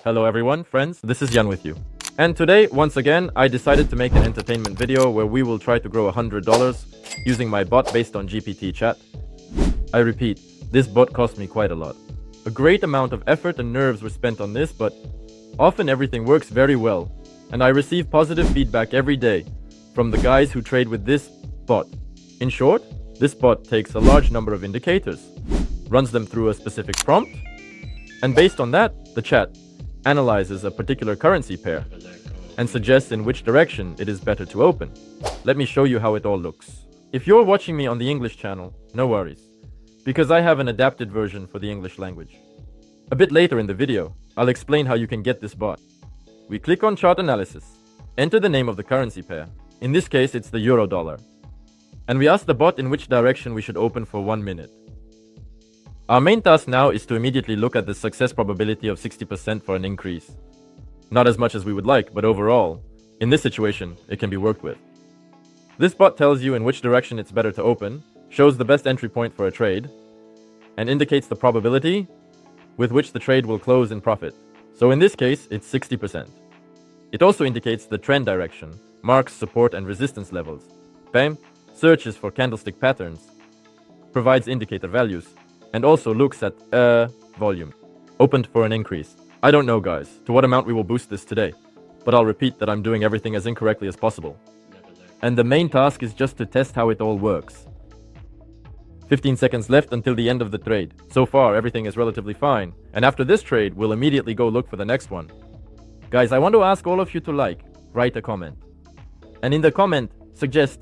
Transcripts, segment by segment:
Hello everyone, friends, this is Jan with you. And today, once again, I decided to make an entertainment video where we will try to grow $100 using my bot based on GPT chat. I repeat, this bot cost me quite a lot. A great amount of effort and nerves were spent on this, but often everything works very well. And I receive positive feedback every day from the guys who trade with this bot. In short, this bot takes a large number of indicators, runs them through a specific prompt, and based on that, the chat analyzes a particular currency pair and suggests in which direction it is better to open. Let me show you how it all looks. If you're watching me on the English channel, no worries, because I have an adapted version for the English language. A bit later in the video, I'll explain how you can get this bot. We click on chart analysis, enter the name of the currency pair. In this case, it's the euro dollar. And we ask the bot in which direction we should open for 1 minute. Our main task now is to immediately look at the success probability of 60% for an increase. Not as much as we would like, but overall, in this situation, it can be worked with. This bot tells you in which direction it's better to open, shows the best entry point for a trade, and indicates the probability with which the trade will close in profit. So in this case, it's 60%. It also indicates the trend direction, marks support and resistance levels, BAM, searches for candlestick patterns, provides indicator values, and also looks at volume, opened for an increase. I don't know, guys, to what amount we will boost this today, but I'll repeat that I'm doing everything as incorrectly as possible. And the main task is just to test how it all works. 15 seconds left until the end of the trade. So far, everything is relatively fine, and after this trade, we'll immediately go look for the next one. Guys, I want to ask all of you to write a comment, and in the comment, suggest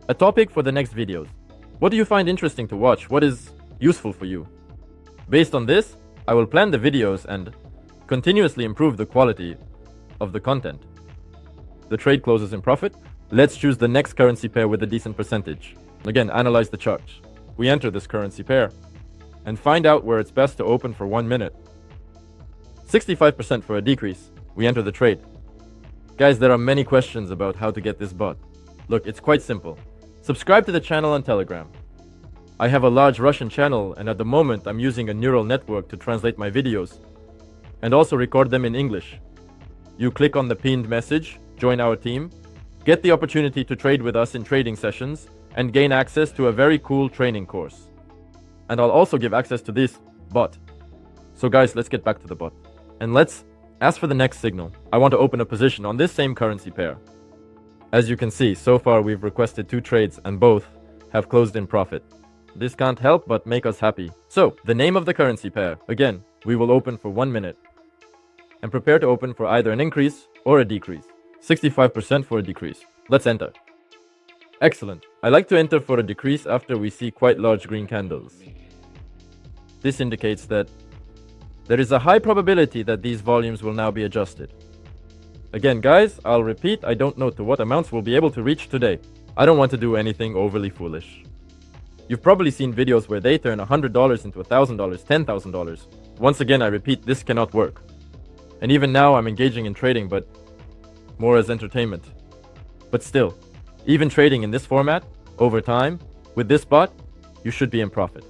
a topic for the next videos. What do you find interesting to watch? What is useful for you? Based on this, I will plan the videos and continuously improve the quality of the content. The trade closes in profit. Let's choose the next currency pair with a decent percentage. Again, analyze the chart. We enter this currency pair and find out where it's best to open for 1 minute. 65% for a decrease. We enter the trade. Guys, there are many questions about how to get this bot. Look, it's quite simple. Subscribe to the channel on Telegram. I have a large Russian channel, and at the moment I'm using a neural network to translate my videos and also record them in English. You click on the pinned message, join our team, get the opportunity to trade with us in trading sessions, and gain access to a very cool training course. And I'll also give access to this bot. So guys, let's get back to the bot. And let's ask for the next signal. I want to open a position on this same currency pair. As you can see, so far we've requested 2 trades and both have closed in profit. This can't help but make us happy. So, the name of the currency pair. Again, we will open for 1 minute. And prepare to open for either an increase or a decrease. 65% for a decrease. Let's enter. Excellent. I like to enter for a decrease after we see quite large green candles. This indicates that there is a high probability that these volumes will now be adjusted. Again, guys, I'll repeat, I don't know to what amounts we'll be able to reach today. I don't want to do anything overly foolish. You've probably seen videos where they turn $100 into $1,000, $10,000. Once again, I repeat, this cannot work. And even now, I'm engaging in trading, but more as entertainment. But still, even trading in this format, over time, with this bot, you should be in profit.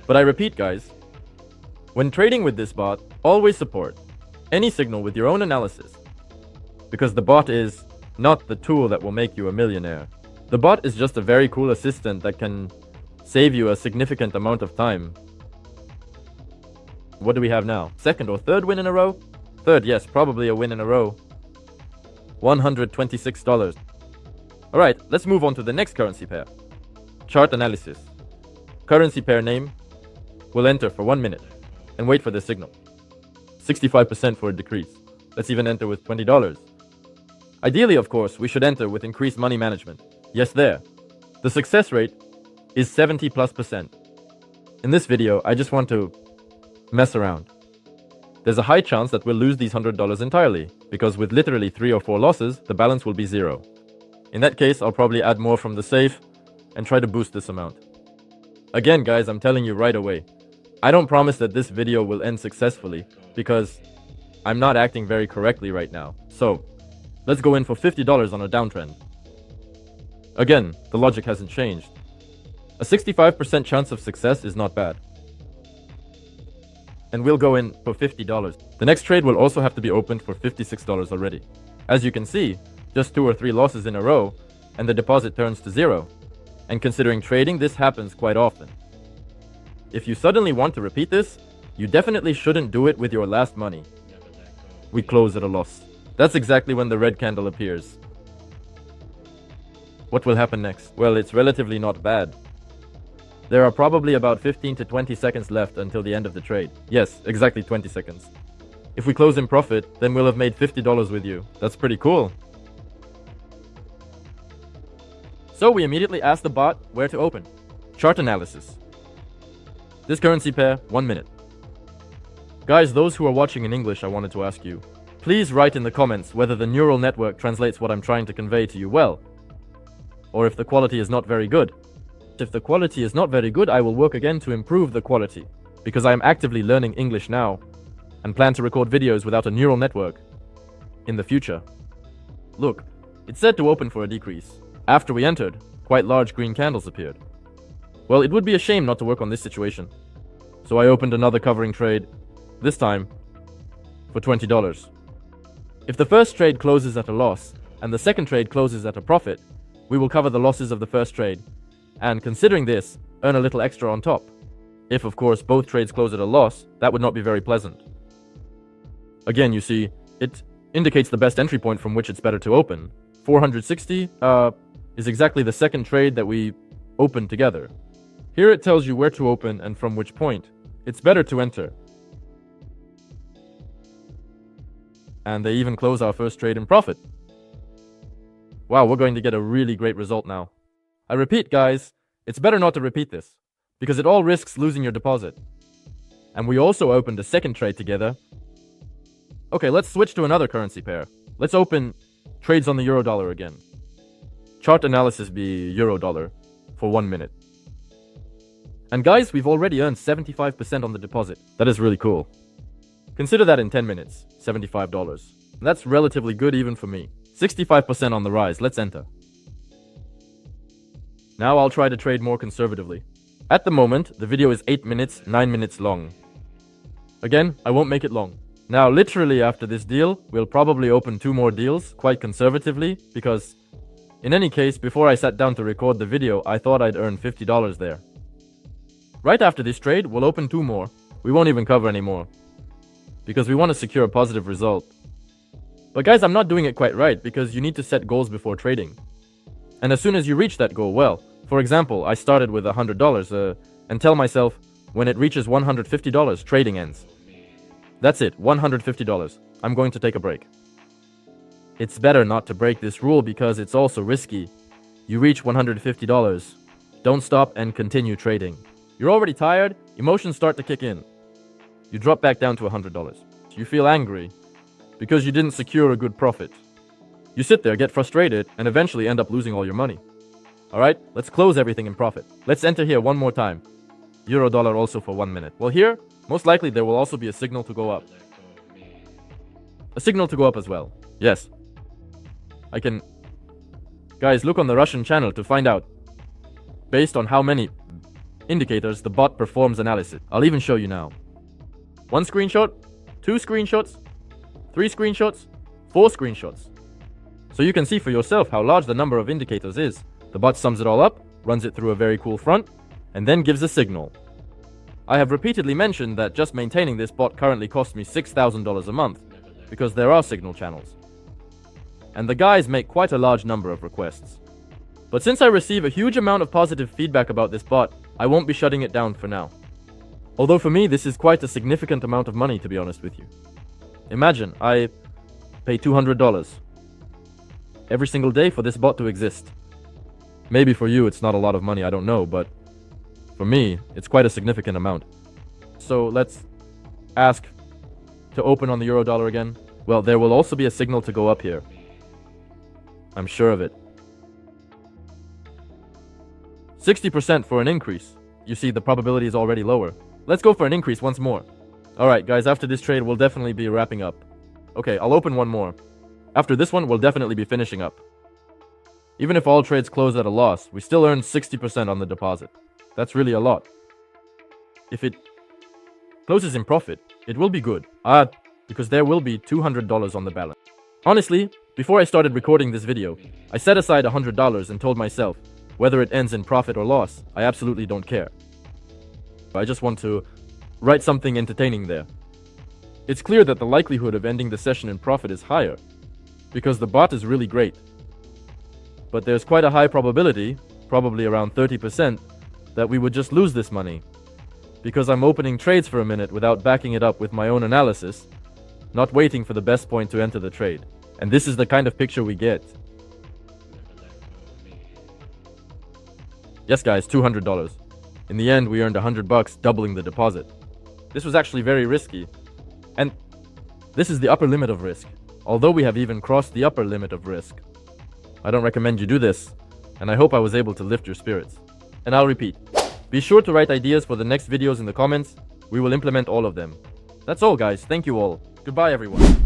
But I repeat, guys, when trading with this bot, always support any signal with your own analysis, because the bot is not the tool that will make you a millionaire. The bot is just a very cool assistant that can save you a significant amount of time. What do we have now? Second or third win in a row? Third, yes, probably a win in a row. $126. Alright, let's move on to the next currency pair. Chart analysis. Currency pair name. We'll enter for 1 minute and wait for the signal. 65% for a decrease. Let's even enter with $20. Ideally, of course, we should enter with increased money management. Yes, there. The success rate is 70+%. In this video, I just want to mess around. There's a high chance that we'll lose these $100 entirely, because with literally 3 or 4 losses, the balance will be 0. In that case, I'll probably add more from the safe and try to boost this amount. Again, guys, I'm telling you right away, I don't promise that this video will end successfully, because I'm not acting very correctly right now. So, let's go in for $50 on a downtrend. Again, the logic hasn't changed. A 65% chance of success is not bad. and we'll go in for $50. The next trade will also have to be opened for $56 already. As you can see, just 2 or 3 losses in a row, and the deposit turns to zero. And considering trading, this happens quite often. If you suddenly want to repeat this, you definitely shouldn't do it with your last money. We close at a loss. That's exactly when the red candle appears. What will happen next? Well, it's relatively not bad. There are probably about 15 to 20 seconds left until the end of the trade. Yes, exactly 20 seconds. If we close in profit, then we'll have made $50 with you. That's pretty cool. So we immediately ask the bot where to open. Chart analysis. This currency pair, 1 minute. Guys, those who are watching in English, I wanted to ask you. Please write in the comments whether the neural network translates what I'm trying to convey to you well, or if the quality is not very good. If the quality is not very good, I will work again to improve the quality, because I am actively learning English now, and plan to record videos without a neural network in the future. Look, it said to open for a decrease. After we entered, quite large green candles appeared. Well, it would be a shame not to work on this situation. So I opened another covering trade, this time for $20. If the first trade closes at a loss, and the second trade closes at a profit, we will cover the losses of the first trade, and considering this, earn a little extra on top. If, of course, both trades close at a loss, that would not be very pleasant. Again, you see, it indicates the best entry point from which it's better to open. 460 is exactly the second trade that we opened together. Here it tells you where to open and from which point. It's better to enter. And they even close our first trade in profit. Wow, we're going to get a really great result now. I repeat, guys, it's better not to repeat this, because it all risks losing your deposit. And we also opened a second trade together. Okay, let's switch to another currency pair. Let's open trades on the euro dollar again. Chart analysis be euro dollar for 1 minute. And guys, we've already earned 75% on the deposit. That is really cool. Consider that in 10 minutes, $75. That's relatively good even for me. 65% on the rise, let's enter. Now I'll try to trade more conservatively. At the moment, the video is 8 minutes, 9 minutes long. Again, I won't make it long. Now, literally after this deal, we'll probably open 2 more deals, quite conservatively, because in any case, before I sat down to record the video, I thought I'd earn $50 there. Right after this trade, we'll open 2 more. We won't even cover any more, because we want to secure a positive result. But guys, I'm not doing it quite right, because you need to set goals before trading. And as soon as you reach that goal, well, for example, I started with $100 and tell myself, when it reaches $150, trading ends. That's it, $150. I'm going to take a break. It's better not to break this rule because it's also risky. You reach $150. Don't stop and continue trading. You're already tired, emotions start to kick in. You drop back down to $100. You feel angry because you didn't secure a good profit. You sit there, get frustrated, and eventually end up losing all your money. Alright, let's close everything in profit. Let's enter here one more time. Euro dollar also for 1 minute. Well, here, most likely there will also be a signal to go up. A signal to go up as well. Yes. I can... Guys, look on the Russian channel to find out, based on how many indicators the bot performs analysis. I'll even show you now. 1 screenshot, 2 screenshots, 3 screenshots, 4 screenshots. So you can see for yourself how large the number of indicators is. The bot sums it all up, runs it through a very cool front, and then gives a signal. I have repeatedly mentioned that just maintaining this bot currently costs me $6,000 a month, because there are signal channels. And the guys make quite a large number of requests. But since I receive a huge amount of positive feedback about this bot, I won't be shutting it down for now. Although for me, this is quite a significant amount of money, to be honest with you. Imagine, I pay $200 every single day for this bot to exist. Maybe for you it's not a lot of money, I don't know, but for me, it's quite a significant amount. So let's ask to open on the euro dollar again. Well, there will also be a signal to go up here. I'm sure of it. 60% for an increase. You see, the probability is already lower. Let's go for an increase once more. Alright guys, after this trade, we'll definitely be wrapping up. Okay, I'll open one more. After this one, we'll definitely be finishing up. Even if all trades close at a loss, we still earn 60% on the deposit. That's really a lot. If it closes in profit, it will be good. Because there will be $200 on the balance. Honestly, before I started recording this video, I set aside $100 and told myself, whether it ends in profit or loss, I absolutely don't care. I just want to write something entertaining there. It's clear that the likelihood of ending the session in profit is higher, because the bot is really great. But there's quite a high probability, probably around 30%, that we would just lose this money. Because I'm opening trades for a minute without backing it up with my own analysis, not waiting for the best point to enter the trade. And this is the kind of picture we get. Yes guys, $200. In the end, we earned $100, doubling the deposit. This was actually very risky. And this is the upper limit of risk, although we have even crossed the upper limit of risk. I don't recommend you do this, and I hope I was able to lift your spirits. And I'll repeat, be sure to write ideas for the next videos in the comments. We will implement all of them. That's all guys, thank you all. Goodbye everyone.